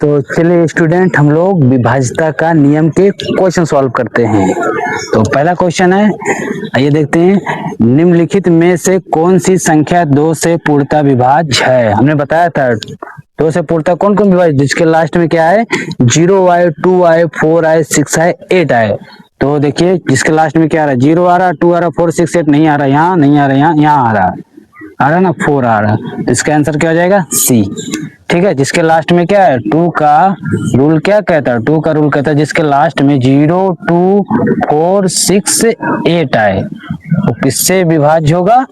तो चलिए स्टूडेंट, हम लोग विभाज्यता का नियम के क्वेश्चन सॉल्व करते हैं। तो पहला क्वेश्चन है, आइए देखते हैं। निम्नलिखित में से कौन सी संख्या 2 से पूर्णतः विभाज्य है? हमने बताया था 2 से पूर्णतः कौन कौन विभाज्य, जिसके लास्ट में क्या है, 0 आए, 2 आए, 4 आए, 6 आए, 8 आए। तो देखिए जिसके लास्ट में क्या आ रहा है, 0 आ रहा, 2 आ रहा, 4 6 8 नहीं आ रहा, यहाँ नहीं आ रहा, यहाँ आ रहा है ना, 4 आ रहा है। तो इसका आंसर क्या हो जाएगा, सी। ठीक है, जिसके लास्ट में क्या है, 2 का रूल क्या कहता है, 2 का रूल कहता है जिसके लास्ट में 0 2 4 6 8 आए वो किससे विभाज्य होगा,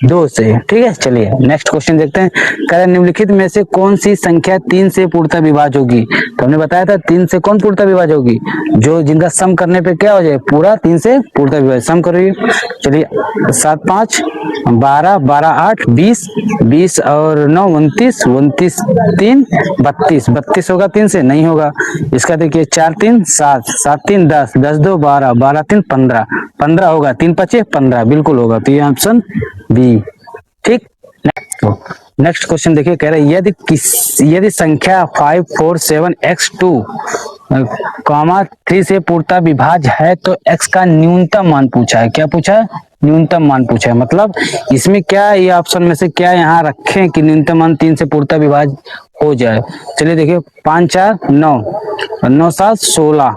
2 से। ठीक है, चलिए नेक्स्ट क्वेश्चन देखते हैं। कह रहे निम्नलिखित में से कौन सी संख्या 3 से पूर्णतः विभाज्य होगी? तो हमने बताया था 3 से कौन पूर्णतः विभाज्य होगी, जो जिनका सम करने पे क्या हो जाए, पूरा 3 से पूर्णतः विभाज्य। सम करिए, चलिए 7 5 12 12 8 20 20 और 9 29 29 3 32 32 होगा 3 से, नहीं होगा। इसका देखिए 4 3 7 7 3 10 10 2 12 12 3 15 15 होगा, 3 5 15 बिल्कुल होगा। तो ये ऑप्शन बी। ठीक, नेक्स्ट क्वेश्चन देखिए, कह रहे यदि संख्या 5 4 7 x2 कॉमा 3 से पूर्णतः विभाज्य है तो x का न्यूनतम मान पूछा है। क्या पूछा है, न्यूनतम मान पूछा है। मतलब इसमें क्या, ये ऑप्शन में से क्या यहाँ रखें कि न्यूनतम मान 3 से पूर्णतः विभाज्य हो जाए। चलिए देखिए 5 4 9 9 7 16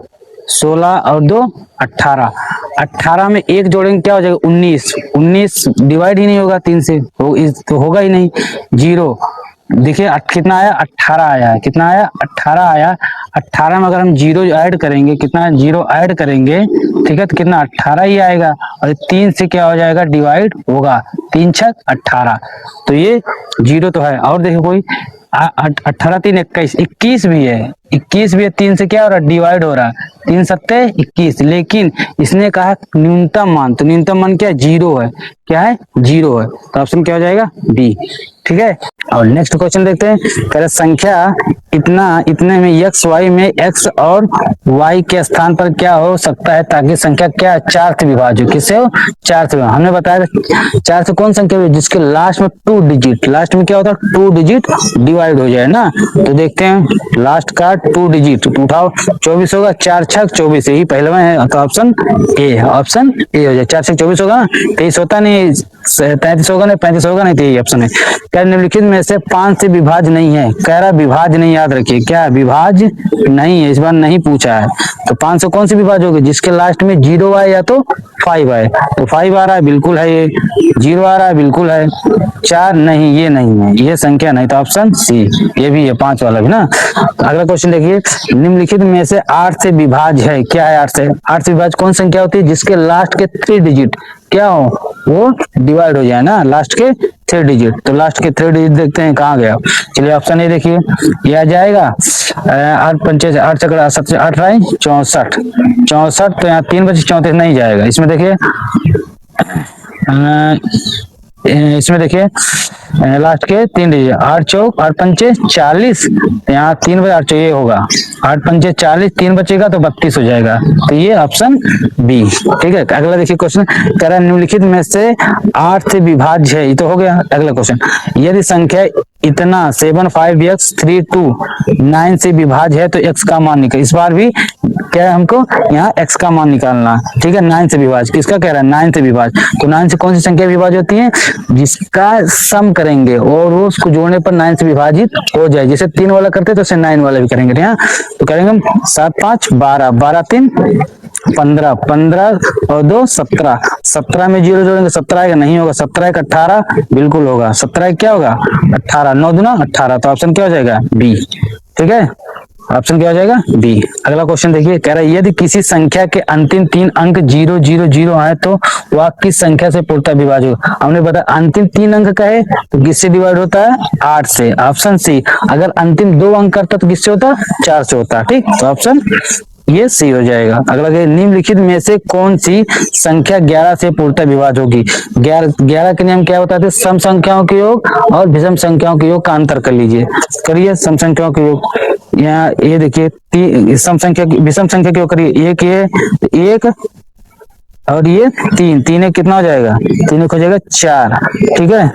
16 और 2 18 18 में 1 जोड़ेंगे क्या हो जाएगा, 19 19 डिवाइड ही नहीं होगा 3 से, तो होगा ही नहीं। 0 देखिए कितना आया, 18 आया है, कितना आया, 18 आया। 18 में अगर हम 0 ऐड करेंगे, कितना 0 ऐड करेंगे, ठीक है, तो कितना 18 ही आएगा। और 3 से क्या हो जाएगा, डिवाइड होगा, 3 6 18। तो ये 0 तो है। और देखिए कोई 18 3 21 21 भी है, 21 भी है, 3 से क्या हो रहा है, डिवाइड हो रहा है, 3 सत्ते 21। लेकिन इसने कहा न्यूनतम मान, तो न्यूनतम मान क्या है, 0 है। क्या है, 0 है। तो ऑप्शन क्या हो जाएगा, बी। ठीक है, और नेक्स्ट क्वेश्चन देखते हैं। कह रहे संख्या इतने में x y में x और y के स्थान पर क्या हो सकता है ताकि संख्या क्या 4 से विभाज्य हो। किससे हो, 4 से। हमने बताया 4 से कौन संख्या हो, जिसके लास्ट में 2 डिजिट, लास्ट में क्या होता है, 2 डिजिट डिवाइड हो जाए ना। तो देखते हैं लास्ट का 2 डिजिट उठाओ, 24 होगा, 4 6 24, यही पहले में है। तो ऑप्शन ए है, ऑप्शन ए हो जाए। 4 से 24 होगा, 23 होता नहीं, 33 होगा नहीं, 35 होगा नहीं, तो यही ऑप्शन है। क्या निम्नलिखित में से 5 से विभाज्य नहीं है? कह रहा विभाज्य नहीं, याद रखिए क्या विभाज्य नहीं है, इस बार नहीं पूछा है। तो 5 से कौन सी विभाज्य होगी, जिसके लास्ट में 0 आए या तो 5 आए। तो 5 आ रहा है, बिल्कुल है ये। 0 आ रहा है, बिल्कुल है। 4 नहीं, ये नहीं है, ये संख्या नहीं। तो ऑप्शन सी, ये भी है, 5 वाला भी ना। अगला क्वेश्चन देखिए, निम्नलिखित में से 8 से विभाज्य है। क्या है 8 से विभाज्य कौन संख्या होती है, जिसके लास्ट के 3 डिजिट क्या हो, वो डिवाइड हो जाए ना, लास्ट के 3 डिजिट। तो लास्ट के 3 डिजिट देखते हैं कहाँ गया। चलिए ऑप्शन ए देखिए, यह आ जाएगा 8 पंचे 8 चक्रा 7 से 8 राय 64 64। तो यहाँ 3 बचे 34 नहीं जाएगा। इसमें देखिए लास्ट के 3 डिजिट, 8 चौक 8 पंचे 40, यहाँ 3 बजे 8 ये होगा, 8 पंचे 40, 3 बचेगा तो 32 हो जाएगा। तो ये ऑप्शन बी। ठीक है, अगला देखिए क्वेश्चन, कह रहा है निम्नलिखित में से 8 से विभाज्य है, ये तो हो गया। अगला क्वेश्चन, यदि संख्या इतना 7 5 x 3 2 9 से विभाज्य है तो x का मान निकाल। इस बार भी क्या है, हमको यहाँ x का मान निकालना। ठीक है, 9 से विभाज्य, किसका कह रहा है, 9 से विभाज्य। तो 9 से कौन सी संख्या विभाज्य होती है, जिसका सम करेंगे और वो उसको जोड़ने पर 9 से विभाजित हो जाए। जैसे 3 वाला करते तो उसे 9 वाला भी करेंगे। यहाँ तो करेंगे हम 7 5 12 12 3 15 15 और 2 17 17 में 0 जोड़ेंगे 17 आएगा, नहीं होगा। 17 1 18 बिल्कुल होगा। 17 क्या होगा, 18 9 दूना 18। तो ऑप्शन क्या हो जाएगा, बी। ठीक है, ऑप्शन क्या हो जाएगा, बी। अगला क्वेश्चन देखिए, कह रहा है यदि किसी संख्या के अंतिम 3 अंक 0 0 0 है तो वह किस संख्या से पूर्णतः विभाज्य होगा। हमने बताया अंतिम 3 अंक का है तो किससे डिवाइड होता है, 8 से। Option C. अगर अंतिम 2 अंक करता तो किससे होता, 4 से होता। ठीक, तो ऑप्शन ये सी हो जाएगा। अगला निम्नलिखित में से कौन सी संख्या 11 से पूर्णतः विभाज्य होगी। 11 के नियम क्या होता है, सम संख्याओं के योग और विषम संख्याओं के योग का अंतर कर लीजिए। करिए सम संख्याओं के योग। यहाँ ये देखिए सम संख्या विषम संख्या के योग करिए। एक ये 1 और ये 3 3 कितना हो जाएगा, 3 हो जाएगा 4। ठीक है,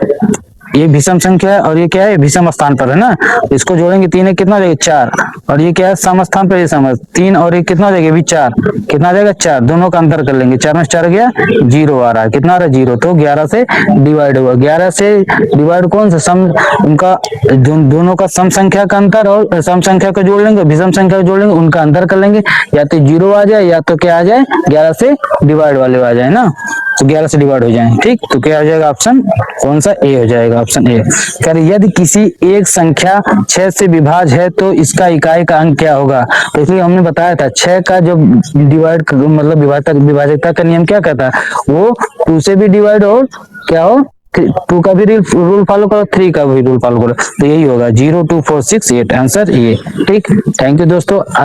ये विषम संख्या है और ये क्या है, विषम स्थान पर है ना। इसको जोड़ेंगे 3 एक कितना हो जाएगा 4, और ये क्या है सम स्थान पर, ये सम 3 और एक कितना हो जाएगा भी 4, कितना आ जाएगा 4, दोनों का अंतर कर लेंगे, 4 में 4 गया 0 आ रहा है, कितना आ रहा है 0, तो 11 से डिवाइड हुआ, 11 से डिवाइड कौन सा सम, उनका दोनों का सम संख्या का अंतर और सम संख्या को जोड़ लेंगे, विषम संख्या को जोड़ लेंगे, उनका अंतर कर लेंगे, या तो 0 आ जाए या तो क्या आ जाए 11 से डिवाइड वाले आ जाए ना, तो 11 से डिवाइड हो जाए, ठीक। तो क्या हो जाएगा ऑप्शन कौन सा, ए हो जाएगा, ऑप्शन ए। कर यदि किसी एक संख्या 6 से विभाज्य है तो इसका इकाई का अंक क्या होगा। तो इसलिए हमने बताया था 6 का जो डिवाइड मतलब विभाजकता का नियम क्या कहता है, वो 2 से भी डिवाइड हो क्या हो, 2 का भी रूल फॉलो करो, 3 का भी रूल फॉलो करो, तो यही होगा 0, 2, 4, 6, 8, आंसर ये, ठीक। थैंक यू दोस्तों।